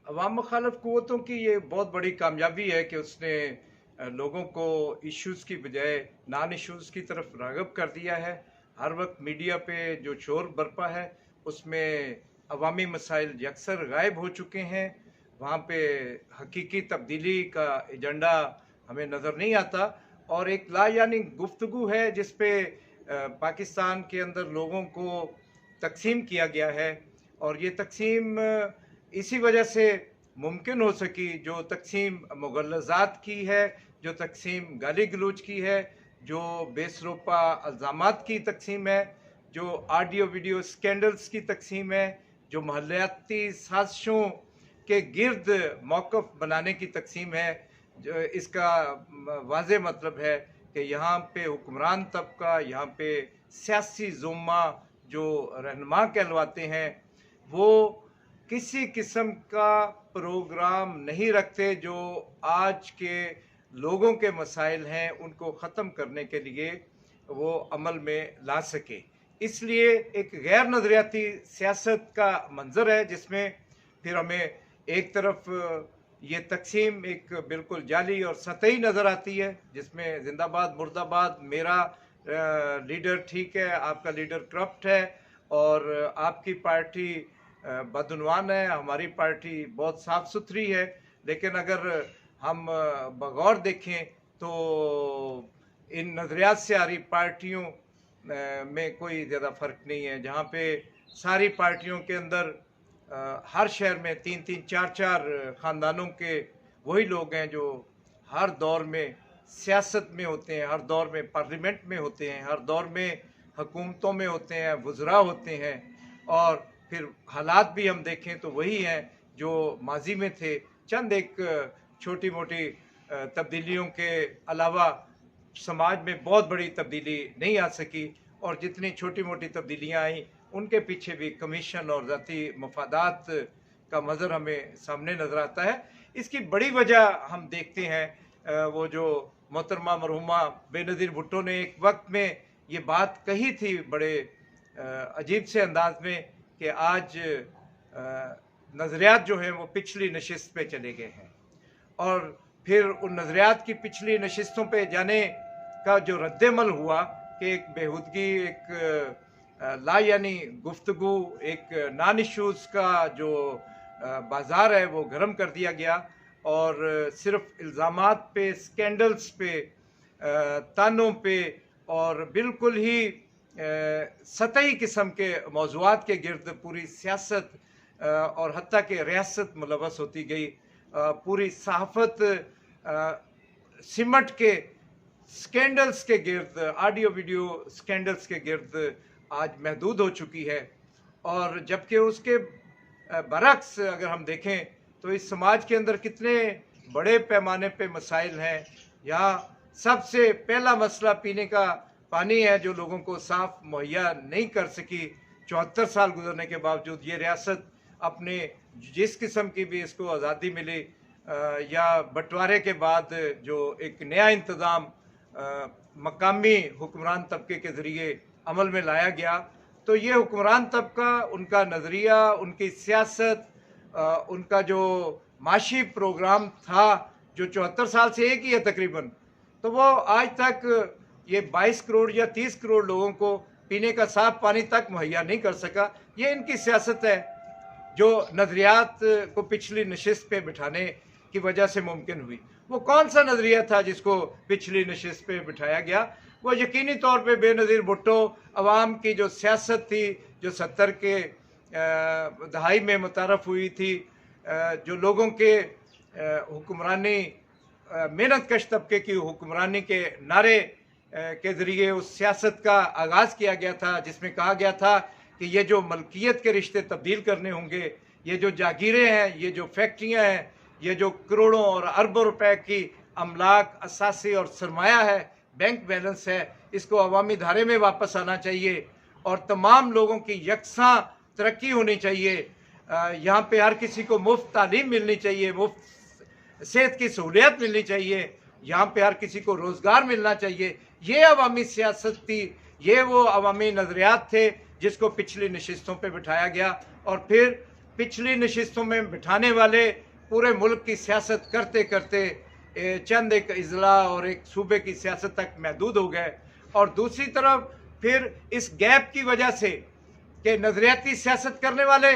अवाम मुखालिफ क़ुव्वतों की ये बहुत बड़ी कामयाबी है कि उसने लोगों को इश्यूज़ की बजाय नॉन इश्यूज़ की तरफ राग़िब कर दिया है। हर वक्त मीडिया पे जो शोर बरपा है उसमें अवामी मसाइल यकसर गायब हो चुके हैं। वहाँ पे हकीकी तब्दीली का एजेंडा हमें नज़र नहीं आता और एक लायानी गुफ्तगू है जिस पे पाकिस्तान के अंदर लोगों को तकसीम किया गया है और ये तकसीम इसी वजह से मुमकिन हो सकी जो तकसीम मुग़ल्लज़ात की है, जो तकसीम गाली गलौज की है, जो बेसरोपा इल्ज़ामात की तकसीम है, जो ऑडियो वीडियो स्कैंडल्स की तकसीम है, जो महल्लियाती साजिशों के गिर्द मौक़िफ़ बनाने की तकसीम है। जो इसका वाज़ेह मतलब है कि यहाँ पे हुक्मरान तबका, यहाँ पे सियासी ज़ुम्मा जो रहनुमा कहलवाते हैं वो किसी किस्म का प्रोग्राम नहीं रखते जो आज के लोगों के मसाइल हैं उनको ख़त्म करने के लिए वो अमल में ला सके। इसलिए एक गैर नज़रियाती सियासत का मंज़र है जिसमें फिर हमें एक तरफ ये तकसीम एक बिल्कुल जाली और सतही नज़र आती है जिसमें जिंदाबाद मुर्दाबाद, मेरा लीडर ठीक है, आपका लीडर करप्ट है और आपकी पार्टी बदउनवान है, हमारी पार्टी बहुत साफ़ सुथरी है। लेकिन अगर हम बगौर देखें तो इन नज़रियात से आ रही पार्टियों में कोई ज़्यादा फ़र्क नहीं है। जहाँ पे सारी पार्टियों के अंदर हर शहर में 3-3, 4-4 ख़ानदानों के वही लोग हैं जो हर दौर में सियासत में होते हैं, हर दौर में पार्लियामेंट में होते हैं, हर दौर में हुकूमतों में होते हैं, वज़रा होते हैं और फिर हालात भी हम देखें तो वही हैं जो माजी में थे। चंद एक छोटी मोटी तब्दीलियों के अलावा समाज में बहुत बड़ी तब्दीली नहीं आ सकी और जितनी छोटी मोटी तब्दीलियाँ आई उनके पीछे भी कमीशन और ज़ाती मफादात का मज़र हमें सामने नज़र आता है। इसकी बड़ी वजह हम देखते हैं वो जो मोहतरमा मरहुमा बेनज़ीर भुट्टो ने एक वक्त में ये बात कही थी बड़े अजीब से अंदाज में कि आज नज़रियात जो हैं वो पिछली नशिस्त पे चले गए हैं और फिर उन नज़रियात की पिछली नशिस्तों पे जाने का जो रद्दमल हुआ कि एक बेहूदगी, एक लायानी गुफ्तगू, एक नॉन इश्यूज़ का जो बाज़ार है वो गर्म कर दिया गया और सिर्फ इल्ज़ामात पे, स्कैंडल्स पे, तानों पे और बिल्कुल ही सतही किस्म के मौज़ूआत के गिर्द पूरी सियासत और हत्ता के रियासत मुलव्वस होती गई। पूरी सहाफ़त सिमट के स्कैंडल्स के गिर्द, ऑडियो वीडियो स्कैंडल्स के गिर्द आज महदूद हो चुकी है और जबकि उसके बरक्स अगर हम देखें तो इस समाज के अंदर कितने बड़े पैमाने पे मसाइल हैं। यहाँ सबसे पहला मसला पीने का पानी है जो लोगों को साफ मुहैया नहीं कर सकी। 74 साल गुजरने के बावजूद ये रियासत अपने जिस किस्म की भी इसको आज़ादी मिली या बंटवारे के बाद जो एक नया इंतज़ाम मकामी हुक्मरान तबके के ज़रिए अमल में लाया गया तो ये हुक्मरान तबका, उनका नज़रिया, उनकी सियासत, उनका जो माशी प्रोग्राम था जो 74 साल से एक ही है तकरीबन, तो वो आज तक ये 22 करोड़ या 30 करोड़ लोगों को पीने का साफ पानी तक मुहैया नहीं कर सका। ये इनकी सियासत है जो नज़रियात को पिछली नशिस्त पे बिठाने की वजह से मुमकिन हुई। वो कौन सा नज़रिया था जिसको पिछली नशिस्त पे बिठाया गया? वो यकीनी तौर पे बेनज़ीर भुट्टो अवाम की जो सियासत थी जो 70 के दहाई में मुतारफ़ हुई थी, जो लोगों के हुक्मरानी मेहनत कश तबके की हुक्मरानी के नारे के ज़रिए उस सियासत का आगाज़ किया गया था जिसमें कहा गया था कि ये जो मलकियत के रिश्ते तब्दील करने होंगे, ये जो जागीरें हैं, ये जो फैक्ट्रियाँ हैं, ये जो करोड़ों और अरबों रुपए की अमलाक, असासी और सरमाया है, बैंक बैलेंस है, इसको अवामी धारे में वापस आना चाहिए और तमाम लोगों की यकसां तरक्की होनी चाहिए। यहाँ पे हर किसी को मुफ्त तालीम मिलनी चाहिए, मुफ्त सेहत की सहूलियत मिलनी चाहिए, यहाँ पे हर किसी को रोज़गार मिलना चाहिए। ये अवामी सियासत थी, ये वो अवामी नज़रियात थे जिसको पिछली नशिस्तों पे बिठाया गया और फिर पिछली नशिस्तों में बिठाने वाले पूरे मुल्क की सियासत करते करते चंद एक अजला और एक सूबे की सियासत तक महदूद हो गए, और दूसरी तरफ फिर इस गैप की वजह से कि नज़रियाती सियासत करने वाले,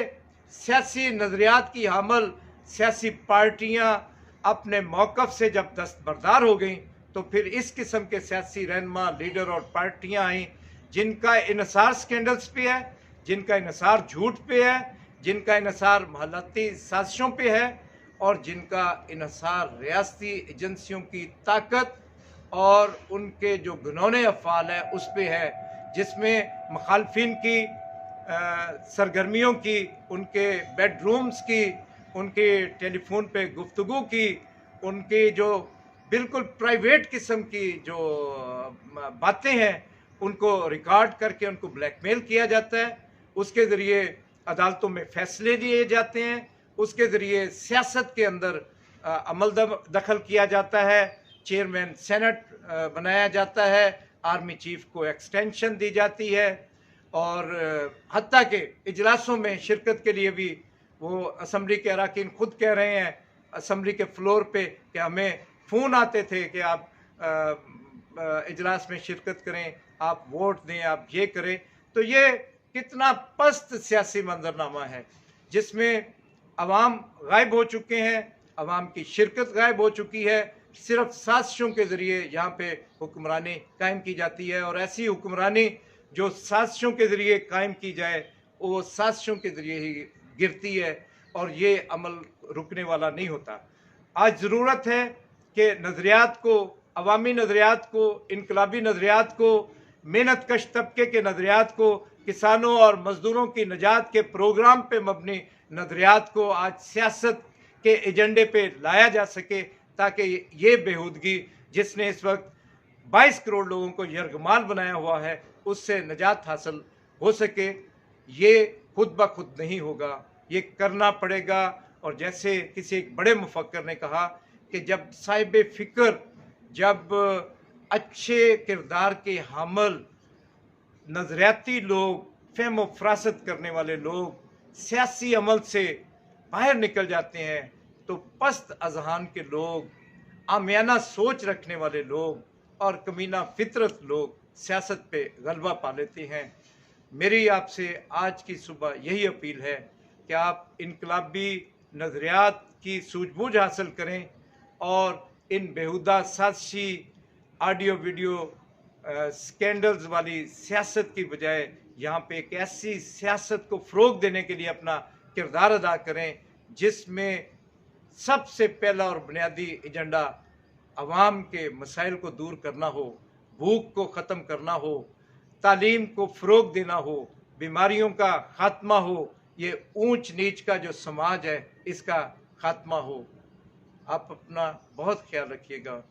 सियासी नज़रियात की हामल सियासी पार्टियां अपने मौक़िफ़ से जब दस्तबरदार हो गईं, तो फिर इस किस्म के सियासी रहनुमा, लीडर और पार्टियां आई जिनका इन्हिसार स्कैंडल्स पे है, जिनका इन्हिसार झूठ पे है, जिनका इन्हिसार महलती साजिशों पे है, और जिनका इन्हिसार रियासती एजेंसियों की ताकत और उनके जो घिनौने अफ़ाल है उस पे है, जिसमें मुखालफिन की सरगर्मियों की, उनके बेडरूम्स की, उनके टेलीफोन पे गुफ्तगू की, उनकी जो बिल्कुल प्राइवेट किस्म की जो बातें हैं उनको रिकॉर्ड करके उनको ब्लैकमेल किया जाता है, उसके ज़रिए अदालतों में फ़ैसले लिए जाते हैं, उसके ज़रिए सियासत के अंदर अमल दखल किया जाता है, चेयरमैन सेनेट बनाया जाता है, आर्मी चीफ को एक्सटेंशन दी जाती है, और हत्ता के इजलासों में शिरकत के लिए भी वो असम्बली के अरकान खुद कह रहे हैं असम्बली के फ्लोर पे कि हमें फ़ोन आते थे कि आप इजलास में शिरकत करें, आप वोट दें, आप ये करें। तो ये कितना पस्त सियासी मंजरनामा है जिसमें अवाम गायब हो चुके हैं, अवाम की शिरकत गायब हो चुकी है, सिर्फ साजिशों के ज़रिए यहाँ पे हुक्मरानी कायम की जाती है, और ऐसी हुक्मरानी जो साजिशों के ज़रिए कायम की जाए वो साजिशों के ज़रिए ही गिरती है, और ये अमल रुकने वाला नहीं होता। आज ज़रूरत है कि नज़रियात को, अवामी नज़रियात को, इनकलाबी नज़रियात को, मेहनत कश तबके के नज़रियात को, किसानों और मज़दूरों की निजात के प्रोग्राम पे मबनी नज़रियात को आज सियासत के एजेंडे पे लाया जा सके, ताकि ये बेहूदगी जिसने इस वक्त 22 करोड़ लोगों को यरगमाल बनाया हुआ है उससे निजात हासिल हो सके। ये खुद ब खुद नहीं होगा, ये करना पड़ेगा। और जैसे किसी एक बड़े मुफक्कर ने कहा कि जब साहिब फ़िक्र, जब अच्छे किरदार के हामिल नज़रियाती लोग, फ़हम व फ़रासत करने वाले लोग सियासी अमल से बाहर निकल जाते हैं, तो पस्त अज़हान के लोग, आमियाना सोच रखने वाले लोग और कमीना फितरत लोग सियासत पे गलबा पा लेते हैं। मेरी आपसे आज की सुबह यही अपील है कि आप इनकलाबी नज़रियात की सूझबूझ हासिल करें और इन बेहुदा साजिशी ऑडियो वीडियो स्कैंडल्स वाली सियासत की बजाय यहाँ पे एक ऐसी सियासत को फ़रोग़ देने के लिए अपना किरदार अदा करें जिसमें सबसे पहला और बुनियादी एजेंडा अवाम के मसाइल को दूर करना हो, भूख को ख़त्म करना हो, तालीम को फ़रोग़ देना हो, बीमारियों का ख़ात्मा हो, ये ऊंच नीच का जो समाज है इसका ख़ात्मा हो। आप अपना बहुत ख्याल रखिएगा।